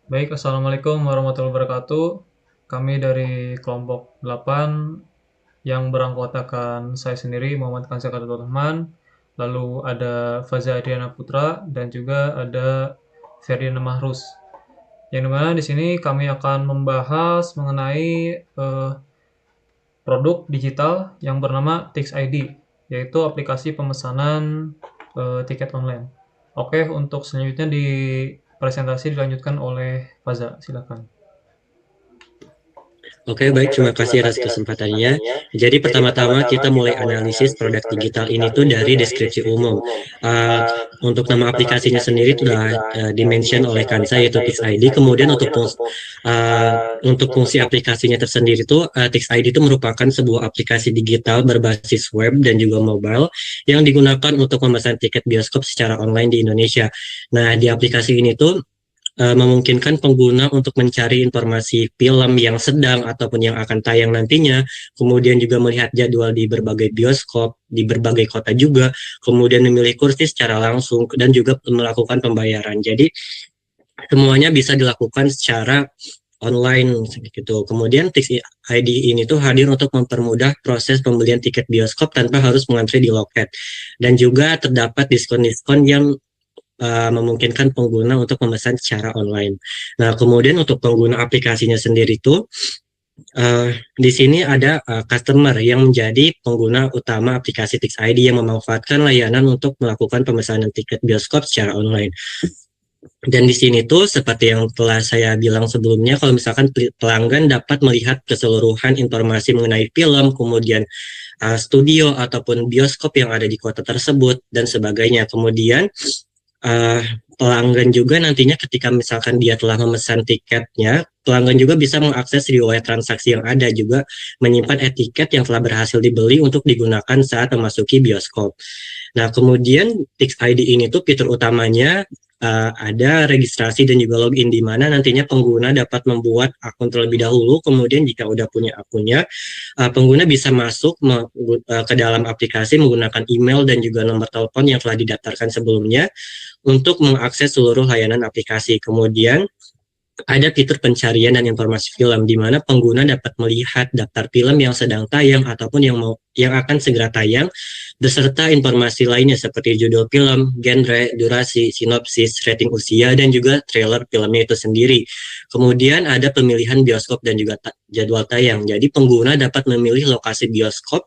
Baik, Assalamualaikum warahmatullahi wabarakatuh. Kami dari kelompok 8 yang beranggotakan saya sendiri, Muhammad Kanza Rahman, lalu ada Faza Adriana Putra, dan juga ada Ferdinand Mahrus. Yang dimana di sini kami akan membahas mengenai produk digital yang bernama Tix ID, yaitu aplikasi pemesanan tiket online. Oke, untuk selanjutnya di presentasi dilanjutkan oleh Faza, silakan. Oke, baik. Terima kasih atas kesempatannya. Jadi pertama-tama kita mulai analisis produk digital ini tuh dari deskripsi umum. Uh, untuk nama aplikasinya sendiri sudah dimention oleh Kansa yaitu Tix ID. Kemudian untuk fungsi aplikasinya tersendiri tuh Tix ID itu merupakan sebuah aplikasi digital berbasis web dan juga mobile yang digunakan untuk memesan tiket bioskop secara online di Indonesia. Nah, di aplikasi ini tuh memungkinkan pengguna untuk mencari informasi film yang sedang ataupun yang akan tayang nantinya, kemudian juga melihat jadwal di berbagai bioskop, di berbagai kota juga, kemudian memilih kursi secara langsung, dan juga melakukan pembayaran. Jadi, semuanya bisa dilakukan secara online gitu. Kemudian Tix ID ini tuh hadir untuk mempermudah proses pembelian tiket bioskop tanpa harus mengantri di loket. Dan juga terdapat diskon-diskon yang memungkinkan pengguna untuk memesan secara online. Nah, kemudian untuk pengguna aplikasinya sendiri itu di sini ada customer yang menjadi pengguna utama aplikasi Tix ID yang memanfaatkan layanan untuk melakukan pemesanan tiket bioskop secara online. Dan di sini tuh seperti yang telah saya bilang sebelumnya, kalau misalkan pelanggan dapat melihat keseluruhan informasi mengenai film, kemudian studio ataupun bioskop yang ada di kota tersebut dan sebagainya. Kemudian uh, pelanggan juga nantinya ketika misalkan dia telah memesan tiketnya, pelanggan juga bisa mengakses riwayat transaksi yang ada, juga menyimpan etiket yang telah berhasil dibeli untuk digunakan saat memasuki bioskop. Nah, kemudian Tix ID ini tuh fitur utamanya ada registrasi dan juga login di mana nantinya pengguna dapat membuat akun terlebih dahulu. Kemudian jika udah punya akunnya, pengguna bisa masuk ke dalam aplikasi menggunakan email dan juga nomor telepon yang telah didaftarkan sebelumnya untuk mengakses seluruh layanan aplikasi. Kemudian ada fitur pencarian dan informasi film di mana pengguna dapat melihat daftar film yang sedang tayang ataupun yang akan segera tayang beserta informasi lainnya seperti judul film, genre, durasi, sinopsis, rating usia dan juga trailer filmnya itu sendiri. Kemudian ada pemilihan bioskop dan juga jadwal tayang. Jadi pengguna dapat memilih lokasi bioskop,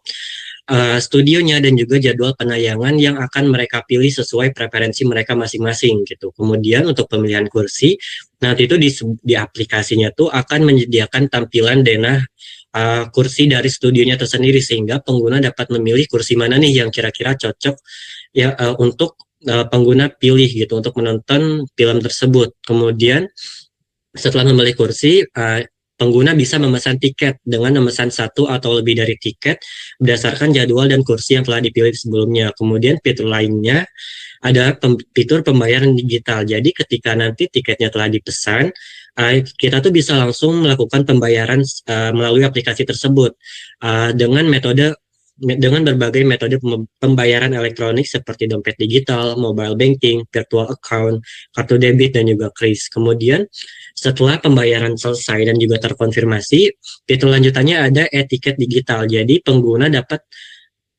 studionya dan juga jadwal penayangan yang akan mereka pilih sesuai preferensi mereka masing-masing gitu. Kemudian untuk pemilihan kursi, nanti itu di aplikasinya tuh akan menyediakan tampilan denah kursi dari studionya tersendiri sehingga pengguna dapat memilih kursi mana nih yang kira-kira cocok ya untuk pengguna pilih gitu untuk menonton film tersebut. Kemudian setelah membeli kursi, pengguna bisa memesan tiket dengan memesan satu atau lebih dari tiket berdasarkan jadwal dan kursi yang telah dipilih sebelumnya. Kemudian fitur lainnya ada fitur pembayaran digital. Jadi ketika nanti tiketnya telah dipesan, kita tuh bisa langsung melakukan pembayaran melalui aplikasi tersebut dengan berbagai metode pembayaran elektronik seperti dompet digital, mobile banking, virtual account, kartu debit, dan juga kris. Kemudian setelah pembayaran selesai dan juga terkonfirmasi, fitur lanjutannya ada etiket digital. Jadi pengguna dapat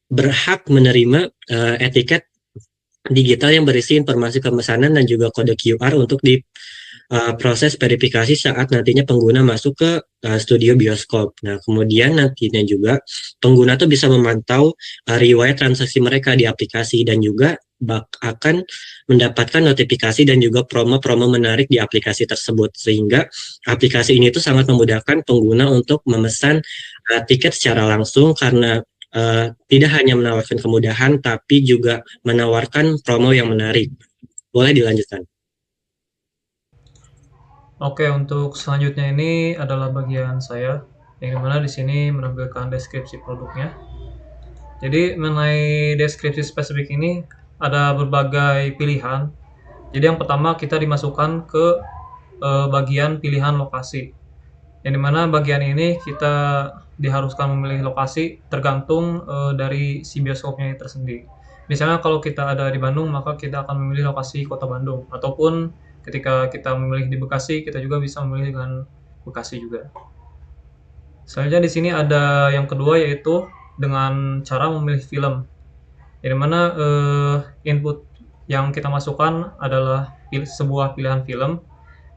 berhak menerima etiket digital yang berisi informasi pemesanan dan juga kode QR untuk proses verifikasi saat nantinya pengguna masuk ke studio bioskop. Nah, kemudian nantinya juga pengguna tuh bisa memantau riwayat transaksi mereka di aplikasi dan juga akan mendapatkan notifikasi dan juga promo-promo menarik di aplikasi tersebut sehingga aplikasi ini tuh sangat memudahkan pengguna untuk memesan tiket secara langsung karena tidak hanya menawarkan kemudahan tapi juga menawarkan promo yang menarik. Boleh dilanjutkan. Oke, untuk selanjutnya ini adalah bagian saya, yang dimana di sini menampilkan deskripsi produknya. Jadi mengenai deskripsi spesifik ini ada berbagai pilihan. Jadi yang pertama kita dimasukkan ke bagian pilihan lokasi. Yang dimana bagian ini kita diharuskan memilih lokasi tergantung dari si bioskopnya tersendiri. Misalnya kalau kita ada di Bandung, maka kita akan memilih lokasi kota Bandung. Ataupun ketika kita memilih di Bekasi, kita juga bisa memilih dengan Bekasi juga. Selanjutnya di sini ada yang kedua, yaitu dengan cara memilih film. Di mana input yang kita masukkan adalah sebuah pilihan film,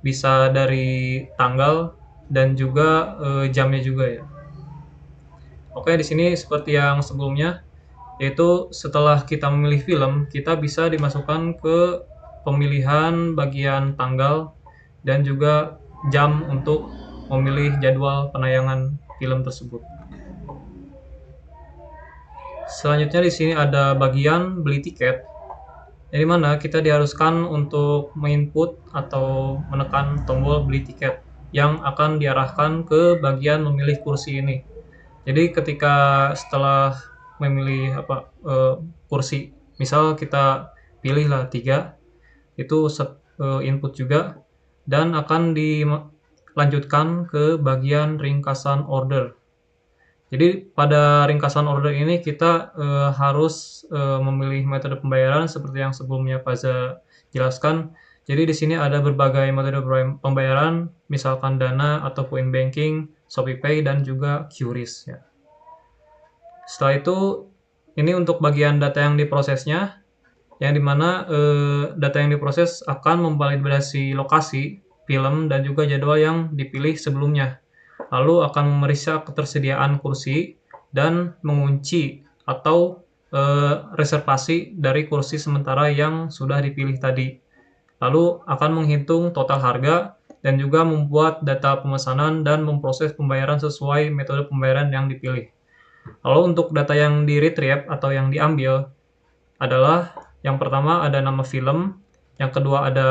bisa dari tanggal dan juga jamnya juga ya. Oke, di sini seperti yang sebelumnya, yaitu setelah kita memilih film, kita bisa dimasukkan ke pemilihan bagian tanggal dan juga jam untuk memilih jadwal penayangan film tersebut. Selanjutnya di sini ada bagian beli tiket, di mana kita diharuskan untuk menginput atau menekan tombol beli tiket yang akan diarahkan ke bagian memilih kursi ini. Jadi ketika setelah memilih kursi, misal kita pilihlah 3, itu input juga dan akan dilanjutkan ke bagian ringkasan order. Jadi pada ringkasan order ini kita harus memilih metode pembayaran seperti yang sebelumnya Faza jelaskan. Jadi di sini ada berbagai metode pembayaran, misalkan Dana atau Point Banking, ShopeePay dan juga QRIS ya. Setelah itu, ini untuk bagian data yang diprosesnya, yang dimana data yang diproses akan memvalidasi lokasi, film, dan juga jadwal yang dipilih sebelumnya. Lalu akan memeriksa ketersediaan kursi dan mengunci atau reservasi dari kursi sementara yang sudah dipilih tadi. Lalu akan menghitung total harga dan juga membuat data pemesanan dan memproses pembayaran sesuai metode pembayaran yang dipilih. Lalu untuk data yang di-retrieve atau yang diambil adalah yang pertama ada nama film, yang kedua ada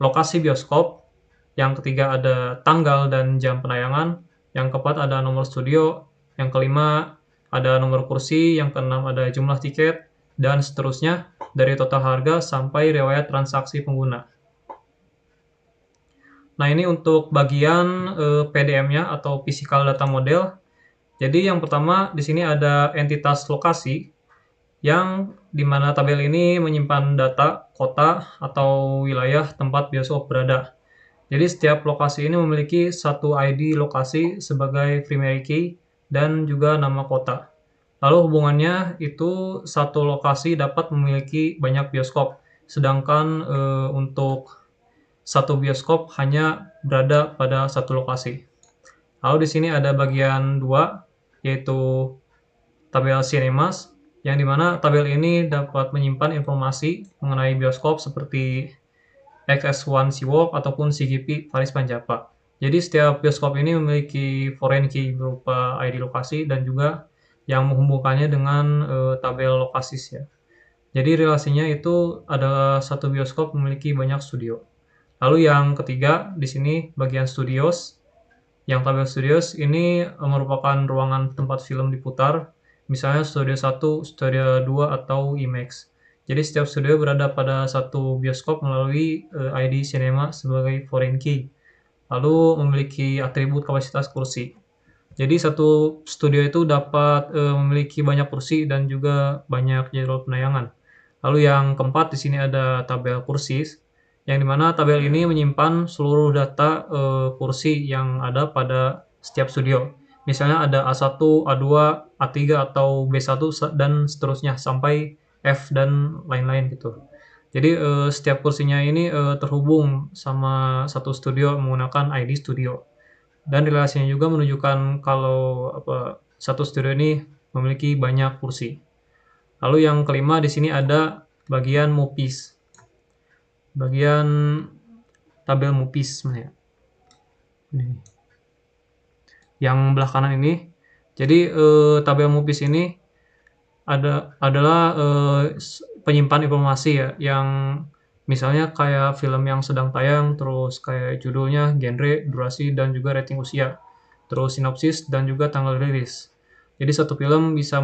lokasi bioskop, yang ketiga ada tanggal dan jam penayangan, yang keempat ada nomor studio, yang kelima ada nomor kursi, yang keenam ada jumlah tiket, dan seterusnya dari total harga sampai riwayat transaksi pengguna. Nah, ini untuk bagian PDM-nya atau Physical Data Model. Jadi yang pertama di sini ada entitas lokasi, yang dimana tabel ini menyimpan data kota atau wilayah tempat bioskop berada. Jadi setiap lokasi ini memiliki satu ID lokasi sebagai primary key dan juga nama kota. Lalu hubungannya itu satu lokasi dapat memiliki banyak bioskop, sedangkan untuk satu bioskop hanya berada pada satu lokasi. Lalu di sini ada bagian 2, yaitu tabel Cinemas, yang dimana tabel ini dapat menyimpan informasi mengenai bioskop seperti XS1 Siwok ataupun CGP Paris Panjapa. Jadi setiap bioskop ini memiliki foreign key berupa ID lokasi dan juga yang menghubungkannya dengan tabel lokasis ya. Jadi relasinya itu adalah satu bioskop memiliki banyak studio. Lalu yang ketiga di sini bagian studios. Yang tabel studios ini merupakan ruangan tempat film diputar, misalnya studio 1, studio 2 atau IMAX. Jadi setiap studio berada pada satu bioskop melalui ID Cinema sebagai foreign key. Lalu memiliki atribut kapasitas kursi. Jadi satu studio itu dapat memiliki banyak kursi dan juga banyak jadwal penayangan. Lalu yang keempat di sini ada tabel kursi, yang dimana tabel ini menyimpan seluruh data kursi yang ada pada setiap studio. Misalnya ada A1, A2, A3 atau B1 dan seterusnya sampai F dan lain-lain gitu. Jadi setiap kursinya ini terhubung sama satu studio menggunakan ID studio. Dan relasinya juga menunjukkan kalau satu studio ini memiliki banyak kursi. Lalu yang kelima di sini ada bagian MUPIS. Bagian tabel MUPIS mana ya? Ini. Yang belah kanan ini. Jadi tabel MUPIS ini adalah penyimpan informasi ya, yang misalnya kayak film yang sedang tayang, terus kayak judulnya, genre, durasi, dan juga rating usia, terus sinopsis dan juga tanggal rilis. Jadi satu film bisa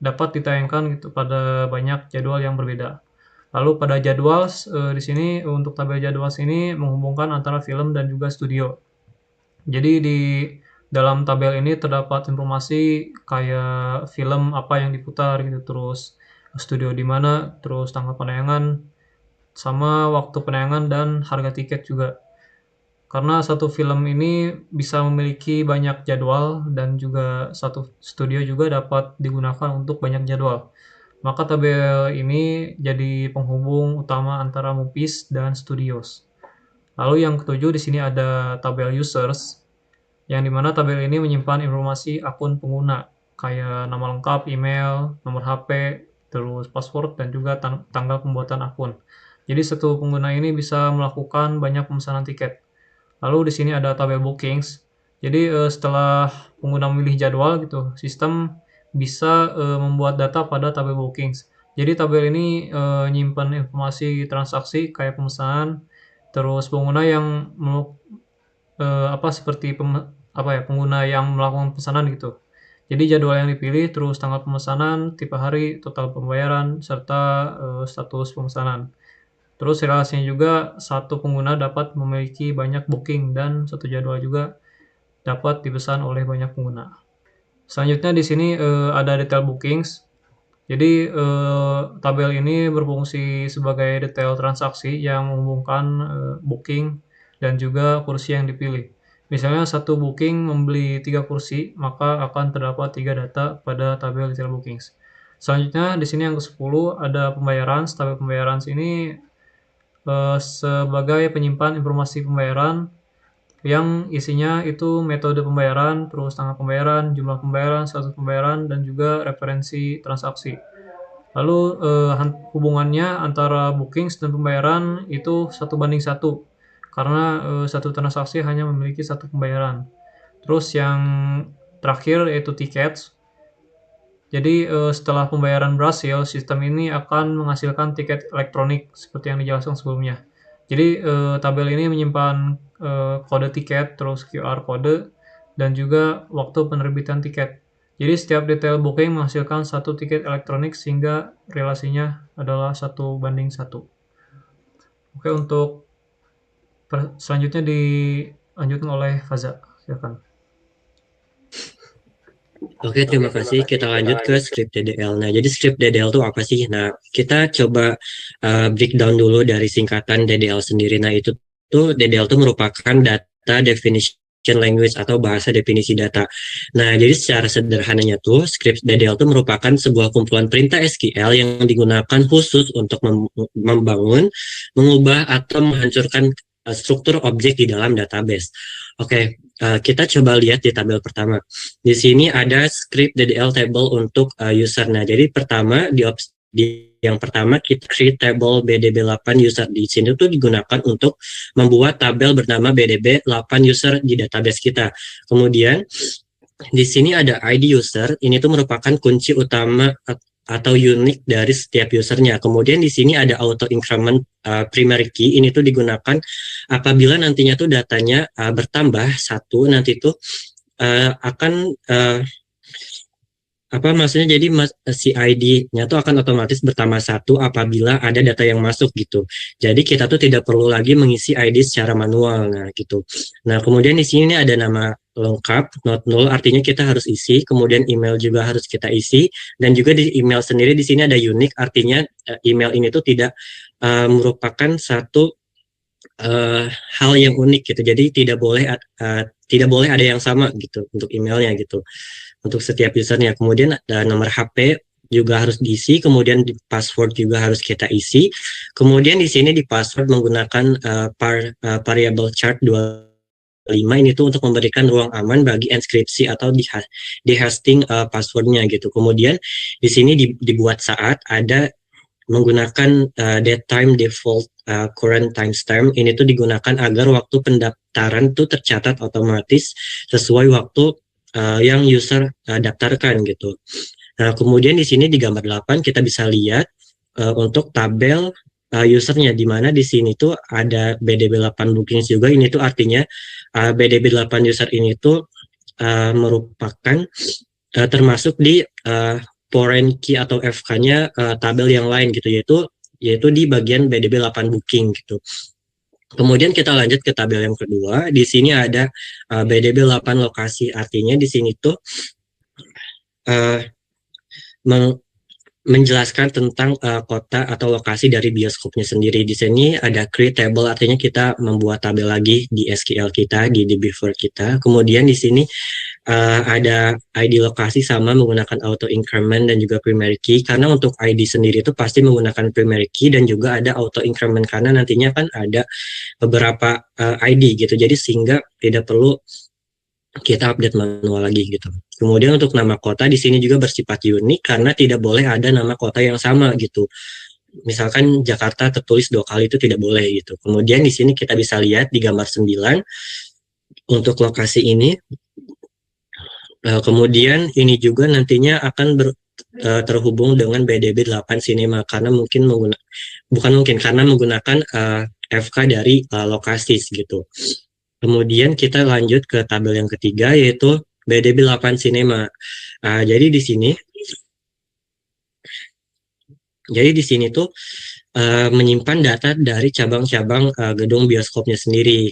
dapat ditayangkan gitu pada banyak jadwal yang berbeda. Lalu pada jadwal di sini untuk tabel jadwal ini menghubungkan antara film dan juga studio. Jadi di dalam tabel ini terdapat informasi kayak film apa yang diputar gitu, terus studio di mana, terus tanggal penayangan, sama waktu penayangan dan harga tiket juga. Karena satu film ini bisa memiliki banyak jadwal dan juga satu studio juga dapat digunakan untuk banyak jadwal. Maka tabel ini jadi penghubung utama antara movies dan studios. Lalu yang ketujuh di sini ada tabel users, yang dimana tabel ini menyimpan informasi akun pengguna, kayak nama lengkap, email, nomor HP, terus password, dan juga tanggal pembuatan akun. Jadi satu pengguna ini bisa melakukan banyak pemesanan tiket. Lalu di sini ada tabel bookings. Jadi setelah pengguna memilih jadwal gitu, sistem bisa membuat data pada tabel bookings. Jadi tabel ini nyimpan informasi transaksi kayak pemesanan, terus pengguna yang seperti pengguna yang melakukan pesanan gitu. Jadi jadwal yang dipilih, terus tanggal pemesanan, tipe hari, total pembayaran, serta status pemesanan. Terus relasinya juga satu pengguna dapat memiliki banyak booking dan satu jadwal juga dapat dipesan oleh banyak pengguna. Selanjutnya di sini ada detail bookings. Jadi tabel ini berfungsi sebagai detail transaksi yang menghubungkan booking dan juga kursi yang dipilih. Misalnya satu booking membeli 3 kursi, maka akan terdapat 3 data pada tabel detail bookings. Selanjutnya di sini yang ke-10 ada pembayaran. Tabel pembayaran sini sebagai penyimpan informasi pembayaran yang isinya itu metode pembayaran, terus tanggal pembayaran, jumlah pembayaran, status pembayaran, dan juga referensi transaksi. Lalu hubungannya antara bookings dan pembayaran itu 1:1 karena satu transaksi hanya memiliki satu pembayaran. Terus yang terakhir yaitu tiket. Jadi setelah pembayaran berhasil, sistem ini akan menghasilkan tiket elektronik seperti yang dijelaskan sebelumnya. Jadi tabel ini menyimpan kode tiket, terus QR kode, dan juga waktu penerbitan tiket. Jadi setiap detail booking menghasilkan satu tiket elektronik sehingga relasinya adalah 1:1. Oke, untuk selanjutnya dilanjutkan oleh Faza. Silakan. Oke, terima kasih. Kita lanjut ke script DDL. Nah, jadi script DDL itu apa sih? Nah, kita coba breakdown dulu dari singkatan DDL sendiri. Nah, itu tuh DDL itu merupakan data definition language atau bahasa definisi data. Nah, jadi secara sederhananya tuh script DDL itu merupakan sebuah kumpulan perintah SQL yang digunakan khusus untuk membangun, mengubah atau menghancurkan struktur objek di dalam database. Oke, kita coba lihat di tabel pertama. Di sini ada script DDL table untuk user. Nah, jadi pertama di yang pertama kita create table BDB8 user. Di sini tuh digunakan untuk membuat tabel bernama BDB8 user di database kita. Kemudian di sini ada ID user. Ini tuh merupakan kunci utama atau unik dari setiap usernya. Kemudian di sini ada auto increment primary key. Ini tuh digunakan apabila nantinya tuh datanya bertambah satu, nanti tuh akan maksudnya jadi si ID-nya tuh akan otomatis bertambah satu apabila ada data yang masuk gitu. Jadi kita tuh tidak perlu lagi mengisi ID secara manual, nah gitu. Nah kemudian di sini ada nama lengkap, not null, artinya kita harus isi. Kemudian email juga harus kita isi. Dan juga di email sendiri di sini ada unique, artinya email ini tuh tidak merupakan satu hal yang unik gitu. Jadi tidak boleh ada yang sama gitu untuk emailnya gitu untuk setiap usernya. Kemudian ada nomor HP juga harus diisi, kemudian di password juga harus kita isi. Kemudian di sini di password menggunakan variable chart 25 ini tuh untuk memberikan ruang aman bagi enkripsi atau di hosting passwordnya gitu. Kemudian di sini dibuat saat ada menggunakan date time default current timestamp. Ini tuh digunakan agar waktu pendaftaran tuh tercatat otomatis sesuai waktu yang user daftarkan gitu. Nah, kemudian di sini di gambar 8 kita bisa lihat untuk tabel usernya, di mana di sini tuh ada BDB8 bookings juga. Ini tuh artinya BDB8 user ini tuh merupakan termasuk di foreign key atau FK-nya tabel yang lain gitu, yaitu di bagian BDB8 booking gitu. Kemudian kita lanjut ke tabel yang kedua. Di sini ada BDB8 lokasi. Artinya di sini tuh menjelaskan tentang kota atau lokasi dari bioskopnya sendiri. Di sini ada create table, artinya kita membuat tabel lagi di SQL kita, di DB4 kita. Kemudian di sini ada ID lokasi sama menggunakan auto increment dan juga primary key, karena untuk ID sendiri itu pasti menggunakan primary key dan juga ada auto increment karena nantinya kan ada beberapa ID gitu. Jadi sehingga tidak perlu kita update manual lagi gitu. Kemudian untuk nama kota di sini juga bersifat unik karena tidak boleh ada nama kota yang sama gitu. Misalkan Jakarta tertulis 2 kali itu tidak boleh gitu. Kemudian di sini kita bisa lihat di gambar 9 untuk lokasi ini. Kemudian ini juga nantinya akan terhubung dengan BDB 8 Cinema karena bukan mungkin karena menggunakan FK dari lokasi gitu. Kemudian kita lanjut ke tabel yang ketiga yaitu BDB 8 Cinema. Jadi di sini tuh menyimpan data dari cabang-cabang gedung bioskopnya sendiri.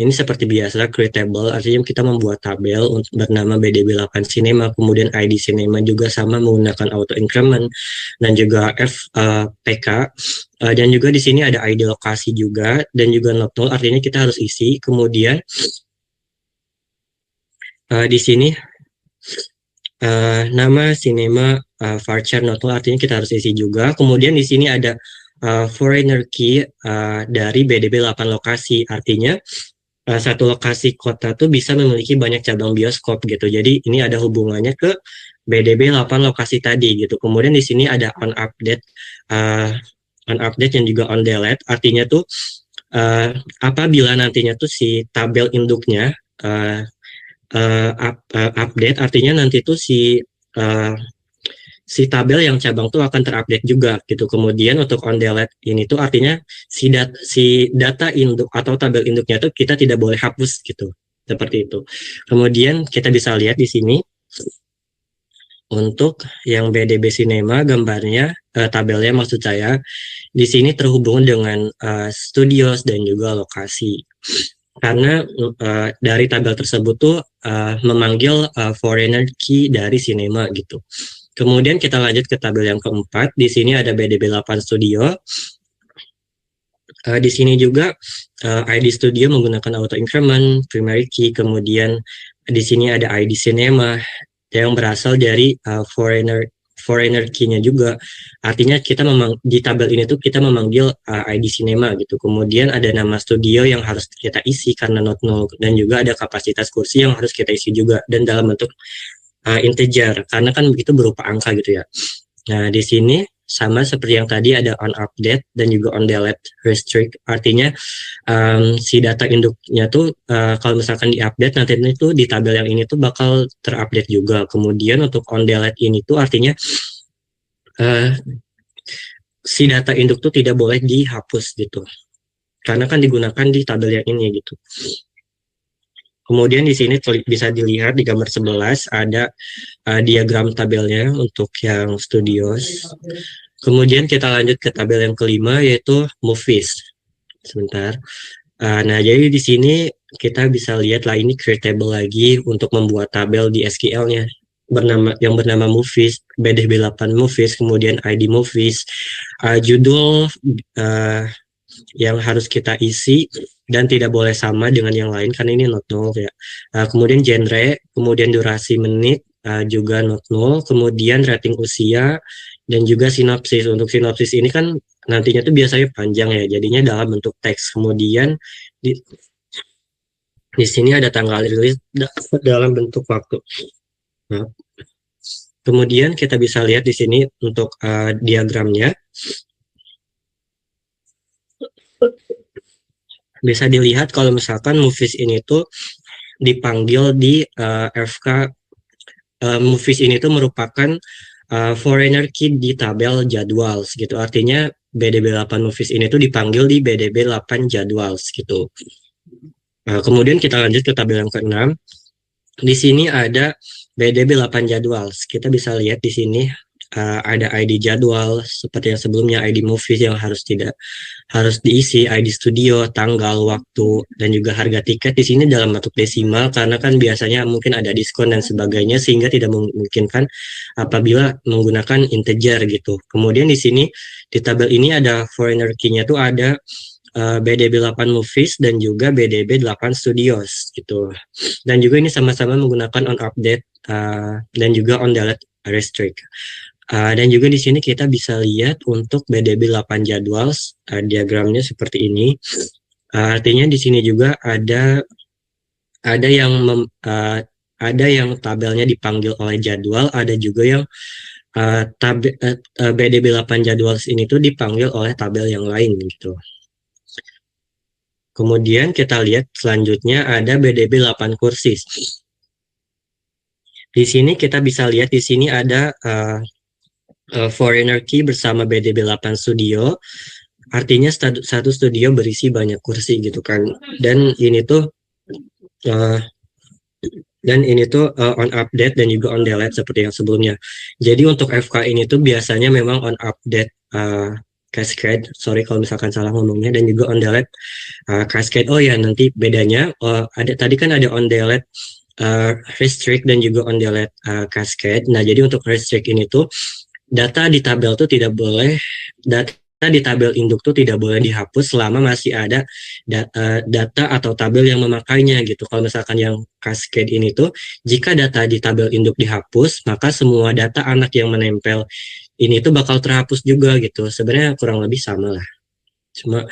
Ini seperti biasa creatable, artinya kita membuat tabel untuk bernama BDB 8 Cinema, kemudian ID Cinema juga sama menggunakan auto increment dan juga FPK. Dan juga di sini ada ID lokasi juga dan juga not null, artinya kita harus isi. Kemudian di sini nama Cinema Varchar not null, artinya kita harus isi juga. Kemudian di sini ada foreigner key dari BDB 8 lokasi, artinya satu lokasi kota tuh bisa memiliki banyak cabang bioskop gitu. Jadi ini ada hubungannya ke BDB 8 lokasi tadi gitu. Kemudian di sini ada on update dan juga on delete, artinya tuh apabila nantinya tuh si tabel induknya update, artinya nanti tuh si tabel yang cabang tuh akan terupdate juga gitu. Kemudian untuk on delete ini tuh artinya si data induk atau tabel induknya tuh kita tidak boleh hapus gitu. Seperti itu. Kemudian kita bisa lihat di sini untuk yang BDB Cinema gambarnya tabelnya maksud saya di sini terhubung dengan studios dan juga lokasi. Karena dari tabel tersebut tuh memanggil foreigner key dari Cinema gitu. Kemudian kita lanjut ke tabel yang keempat. Di sini ada BDB 8 Studio. Di sini juga ID Studio menggunakan auto increment, primary key, kemudian di sini ada ID Cinema yang berasal dari foreigner key-nya juga. Artinya kita di tabel ini tuh kita memanggil ID Cinema gitu. Kemudian ada nama studio yang harus kita isi karena not null dan juga ada kapasitas kursi yang harus kita isi juga dan dalam bentuk integer karena kan begitu berupa angka gitu ya. Nah, di sini sama seperti yang tadi ada on update dan juga on delete restrict, artinya si data induknya tuh kalau misalkan diupdate nanti itu di tabel yang ini tuh bakal terupdate juga. Kemudian untuk on delete ini tuh artinya si data induk tuh tidak boleh dihapus gitu karena kan digunakan di tabel yang ini gitu. Kemudian di sini bisa dilihat di gambar 11 ada diagram tabelnya untuk yang studios. Kemudian kita lanjut ke tabel yang kelima yaitu movies. Sebentar. Nah, jadi di sini kita bisa lihat lah ini create table lagi untuk membuat tabel di SQL-nya yang bernama movies, BDB 8 movies, kemudian ID movies, judul yang harus kita isi dan tidak boleh sama dengan yang lain karena ini not null ya. Kemudian genre, kemudian durasi menit juga not null, kemudian rating usia dan juga sinopsis. Untuk sinopsis ini kan nantinya tuh biasanya panjang ya, jadinya dalam bentuk teks. Kemudian di sini ada tanggal rilis dalam bentuk waktu. Nah, kemudian kita bisa lihat di sini untuk diagramnya. Bisa dilihat kalau misalkan movies ini tuh dipanggil di FK movies ini tuh merupakan foreigner key di tabel jadwal gitu. Artinya BDB 8 movies ini tuh dipanggil di BDB 8 jadwal gitu. Kemudian kita lanjut ke tabel yang ke-6. Di sini ada BDB 8 jadwal. Kita bisa lihat di sini ada ID jadwal seperti yang sebelumnya, ID movies yang harus diisi, ID studio, tanggal, waktu, dan juga harga tiket di sini dalam bentuk desimal karena kan biasanya mungkin ada diskon dan sebagainya sehingga tidak memungkinkan apabila menggunakan integer gitu. Kemudian di sini di tabel ini ada foreigner key-nya tuh ada BDB 8 Movies dan juga BDB 8 Studios gitu. Dan juga ini sama-sama menggunakan on update dan juga on delete restrict. Dan juga di sini kita bisa lihat untuk BDB 8 jadwal diagramnya seperti ini. Artinya di sini juga ada yang ada yang tabelnya dipanggil oleh jadwal, ada juga yang BDB 8 jadwal ini tuh dipanggil oleh tabel yang lain gitu. Kemudian kita lihat selanjutnya ada BDB 8 kursis. Di sini kita bisa lihat di sini ada foreigner key bersama BDB 8 studio. Artinya satu studio berisi banyak kursi gitu kan. Dan ini tuh uh, on update dan juga on delete seperti yang sebelumnya. Jadi untuk FK ini tuh biasanya memang on update cascade, sorry kalau misalkan salah ngomongnya, dan juga on delete cascade. Oh ya, nanti bedanya ada tadi kan ada on delete restrict dan juga on delete cascade. Nah, jadi untuk restrict ini tuh data di tabel tuh tidak boleh data di tabel induk tuh tidak boleh dihapus selama masih ada data atau tabel yang memakainya gitu. Kalau misalkan yang cascade ini tuh jika data di tabel induk dihapus, maka semua data anak yang menempel ini tuh bakal terhapus juga gitu. Sebenarnya kurang lebih sama lah. Cuma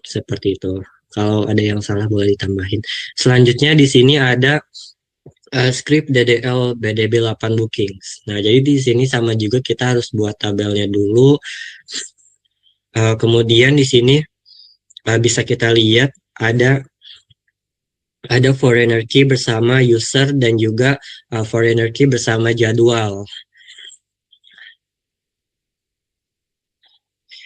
seperti itu. Kalau ada yang salah boleh ditambahin. Selanjutnya di sini ada script DDL BDB 8 bookings. Nah, jadi di sini sama juga kita harus buat tabelnya dulu. Kemudian di sini bisa kita lihat ada foreigner key bersama user dan juga foreigner key bersama jadwal.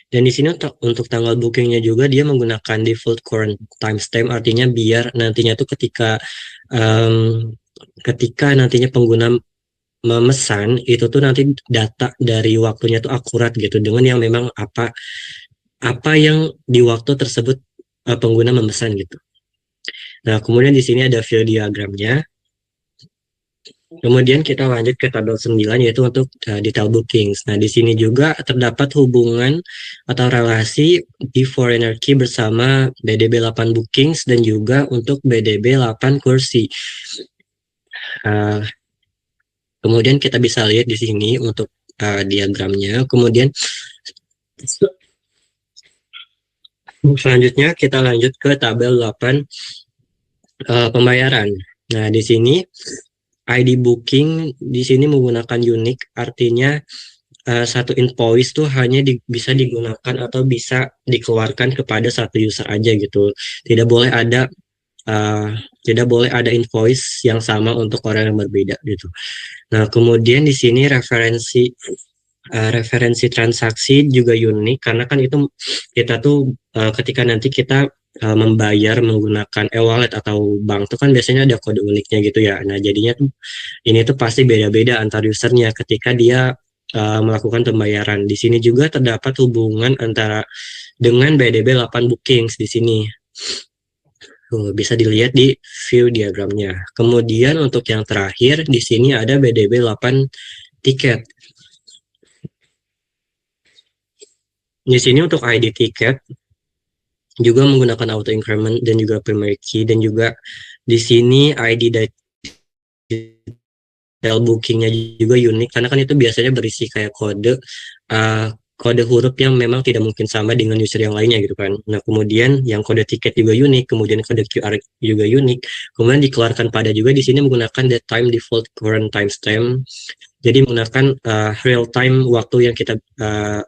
Dan di sini untuk tanggal bookingnya juga dia menggunakan default current timestamp, artinya biar nantinya tuh ketika nantinya pengguna memesan itu tuh nanti data dari waktunya tuh akurat gitu dengan yang memang apa yang di waktu tersebut pengguna memesan gitu. Nah, kemudian di sini ada view diagramnya. Kemudian kita lanjut ke tabel 9 yaitu untuk detail bookings. Nah, di sini juga terdapat hubungan atau relasi di foreigner key bersama BDB 8 bookings dan juga untuk BDB 8 kursi. Kemudian kita bisa lihat di sini untuk diagramnya. Kemudian selanjutnya kita lanjut ke tabel 8 pembayaran. Nah, di sini ID booking di sini menggunakan unik, artinya satu invoice tuh hanya bisa digunakan atau bisa dikeluarkan kepada satu user aja gitu. Tidak boleh ada invoice yang sama untuk orang yang berbeda gitu. Nah, kemudian di sini referensi transaksi juga unik karena kan itu kita tuh ketika nanti kita membayar menggunakan e-wallet atau bank itu kan biasanya ada kode uniknya gitu ya. Nah, jadinya tuh ini tuh pasti beda-beda antar usernya ketika dia melakukan pembayaran. Di sini juga terdapat hubungan antara dengan BDB 8 bookings di sini. Bisa dilihat di view diagramnya. Kemudian untuk yang terakhir di sini ada BDB 8 tiket. Di sini untuk ID tiket juga menggunakan auto increment dan juga primary key dan juga di sini ID detail bookingnya juga unik karena kan itu biasanya berisi kayak kode huruf yang memang tidak mungkin sama dengan user yang lainnya gitu kan. Nah, kemudian yang kode tiket juga unik, kemudian kode QR juga unik. Kemudian dikeluarkan pada juga di sini menggunakan the time default current timestamp. Jadi menggunakan real time waktu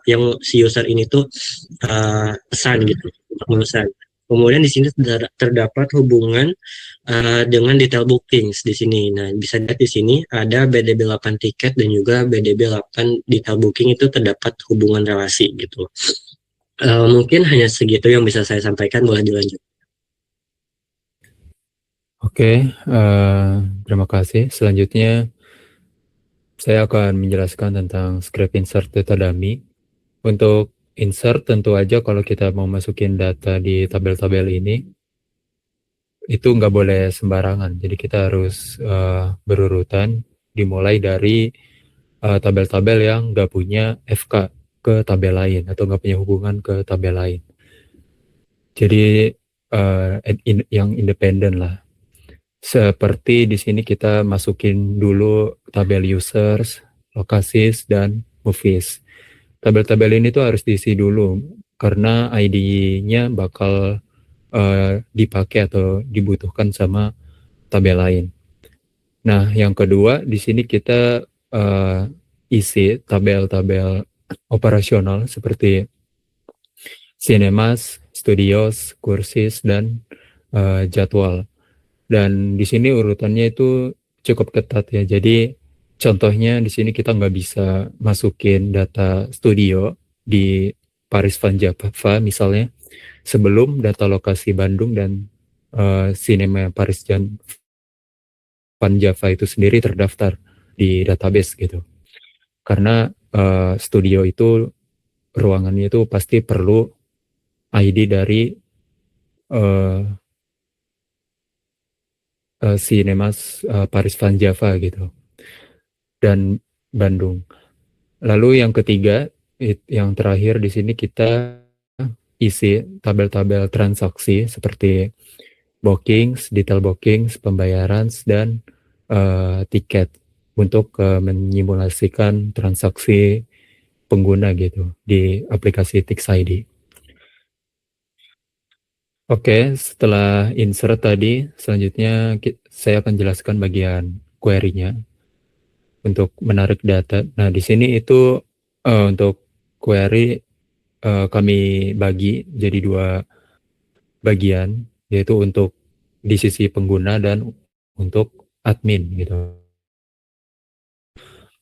yang si user ini tuh pesan gitu, memesan. Kemudian di sini terdapat hubungan dengan detail bookings di sini. Nah, bisa lihat di sini ada BDB 8 tiket dan juga BDB 8 detail booking itu terdapat hubungan relasi gitu. Mungkin hanya segitu yang bisa saya sampaikan, boleh dilanjut. Oke, terima kasih. Selanjutnya saya akan menjelaskan tentang script insert data dummy. Untuk insert tentu aja kalau kita mau masukin data di tabel-tabel ini, itu nggak boleh sembarangan. Jadi kita harus berurutan, dimulai dari tabel-tabel yang nggak punya FK ke tabel lain atau nggak punya hubungan ke tabel lain. Jadi yang independen lah. Seperti di sini kita masukin dulu tabel users, locations, dan movies. Tabel-tabel ini tuh harus diisi dulu karena ID-nya bakal dipakai atau dibutuhkan sama tabel lain. Nah, yang kedua di sini kita isi tabel-tabel operasional seperti cinemas, studios, kursis, dan jadwal. Dan di sini urutannya itu cukup ketat ya. Jadi contohnya di sini kita nggak bisa masukin data studio di Paris Van Java misalnya sebelum data lokasi Bandung dan Cinema Paris Van Java itu sendiri terdaftar di database gitu. Karena studio itu ruangannya itu pasti perlu ID dari Cinemas Paris Van Java gitu dan Bandung. Lalu yang ketiga, yang terakhir di sini kita isi tabel-tabel transaksi seperti bookings, detail bookings, pembayaran, dan tiket untuk menyimulasikan transaksi pengguna gitu di aplikasi TixID. Oke, setelah insert tadi, selanjutnya saya akan jelaskan bagian query-nya untuk menarik data. Nah, di sini itu untuk query kami bagi jadi 2 bagian, yaitu untuk di sisi pengguna dan untuk admin gitu,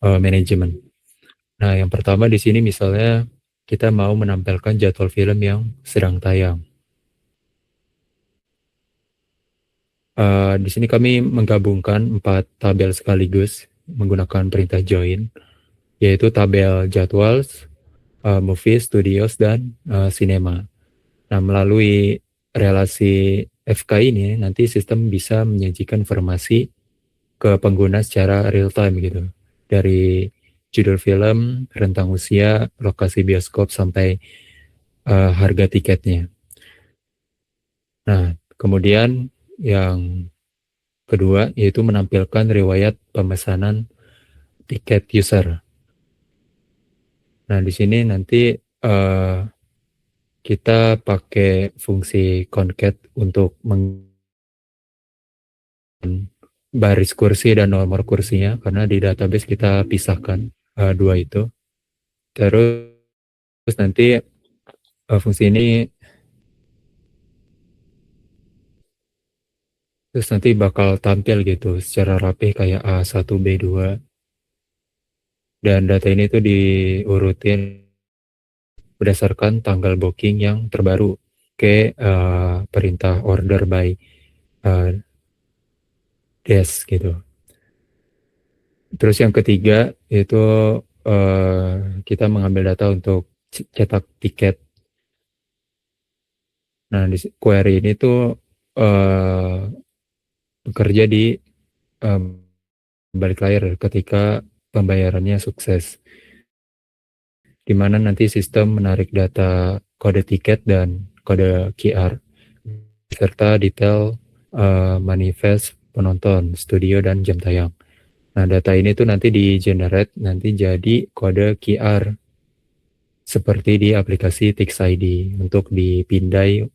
manajemen. Nah, yang pertama di sini misalnya kita mau menampilkan jadwal film yang sedang tayang. Di sini kami menggabungkan 4 tabel sekaligus menggunakan perintah join, yaitu tabel jadwal, movies, studios, dan cinema. Nah, melalui relasi FK ini nanti sistem bisa menyajikan informasi ke pengguna secara real time gitu. Dari judul film, rentang usia, lokasi bioskop, sampai harga tiketnya. Nah, kemudian yang kedua yaitu menampilkan riwayat pemesanan tiket user. Nah, di sini nanti kita pakai fungsi concat untuk baris kursi dan nomor kursinya karena di database kita pisahkan 2 itu. Terus nanti fungsi ini terus nanti bakal tampil gitu secara rapih kayak A1, B2. Dan data ini tuh diurutin berdasarkan tanggal booking yang terbaru ke perintah order by desk gitu. Terus yang ketiga itu kita mengambil data untuk cetak tiket. Nah, di query ini tuh bekerja di balik layar ketika pembayarannya sukses, di mana nanti sistem menarik data kode tiket dan kode QR serta detail manifest penonton, studio, dan jam tayang. Nah, data ini tuh nanti di-generate nanti jadi kode QR seperti di aplikasi TixID untuk dipindai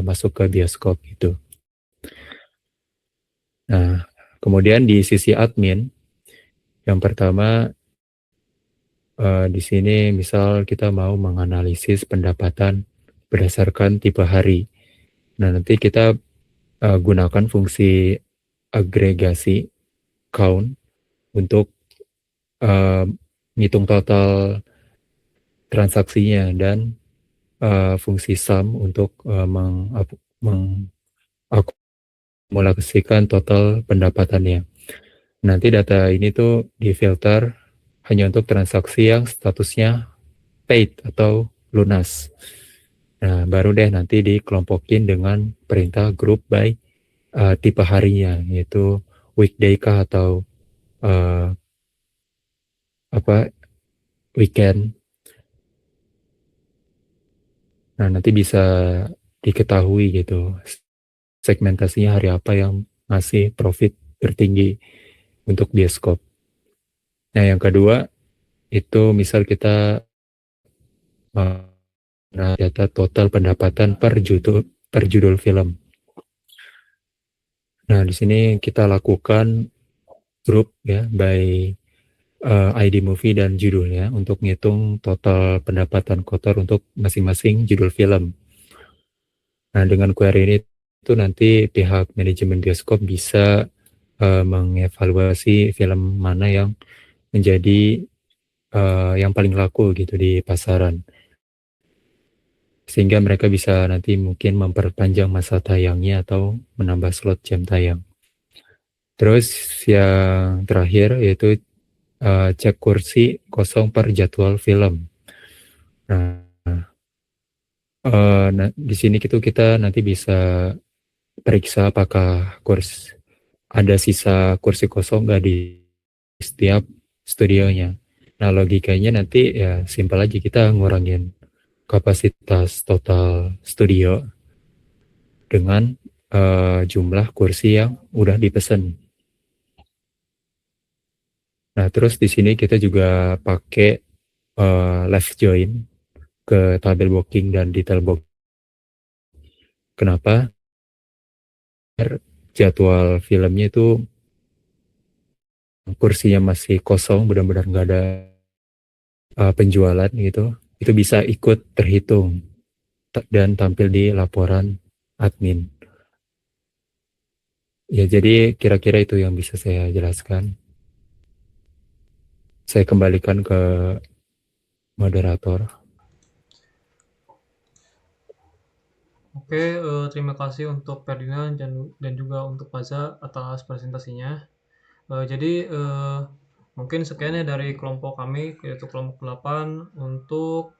masuk ke bioskop gitu. Nah, kemudian di sisi admin, yang pertama di sini misal kita mau menganalisis pendapatan berdasarkan tipe hari. Nah, nanti kita gunakan fungsi agregasi count untuk ngitung total transaksinya dan fungsi sum untuk mengakumulasikan total pendapatannya. Nanti data ini tuh difilter hanya untuk transaksi yang statusnya paid atau lunas. Nah, baru deh nanti dikelompokin dengan perintah group by tipe harinya, yaitu weekday kah atau weekend. Nah, nanti bisa diketahui gitu segmentasinya hari apa yang ngasih profit tertinggi untuk bioskop. Nah, yang kedua itu misal kita data total pendapatan per judul film. Nah, di sini kita lakukan grup ya by ID movie dan judulnya untuk ngitung total pendapatan kotor untuk masing-masing judul film. Nah, dengan query ini itu nanti pihak manajemen bioskop bisa mengevaluasi film mana yang menjadi yang paling laku gitu di pasaran. Sehingga mereka bisa nanti mungkin memperpanjang masa tayangnya atau menambah slot jam tayang. Terus yang terakhir yaitu cek kursi kosong per jadwal film. Nah, di sini kita nanti bisa periksa apakah ada sisa kursi kosong nggak di setiap studionya. Nah, logikanya nanti ya simpel aja, kita ngurangin kapasitas total studio dengan jumlah kursi yang udah dipesan. Nah, terus di sini kita juga pakai left join ke tabel booking dan detail box. Kenapa? Biar jadwal filmnya itu kursinya masih kosong, benar-benar nggak ada penjualan gitu, itu bisa ikut terhitung dan tampil di laporan admin. Ya, jadi kira-kira itu yang bisa saya jelaskan. Saya kembalikan ke moderator. Oke, terima kasih untuk Ferdinand dan juga untuk Faza atas presentasinya. Jadi mungkin sekian ya dari kelompok kami, yaitu kelompok 8 untuk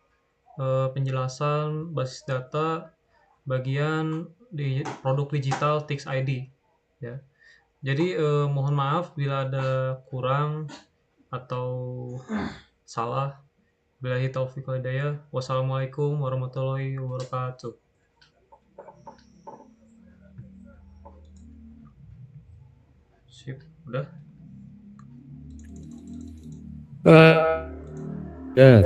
penjelasan basis data bagian di produk digital Tix ID. Ya. Jadi mohon maaf bila ada kurang atau salah. Billahi taufiq wal hidayah. Wassalamualaikum warahmatullahi wabarakatuh. Sip, udah. Ya.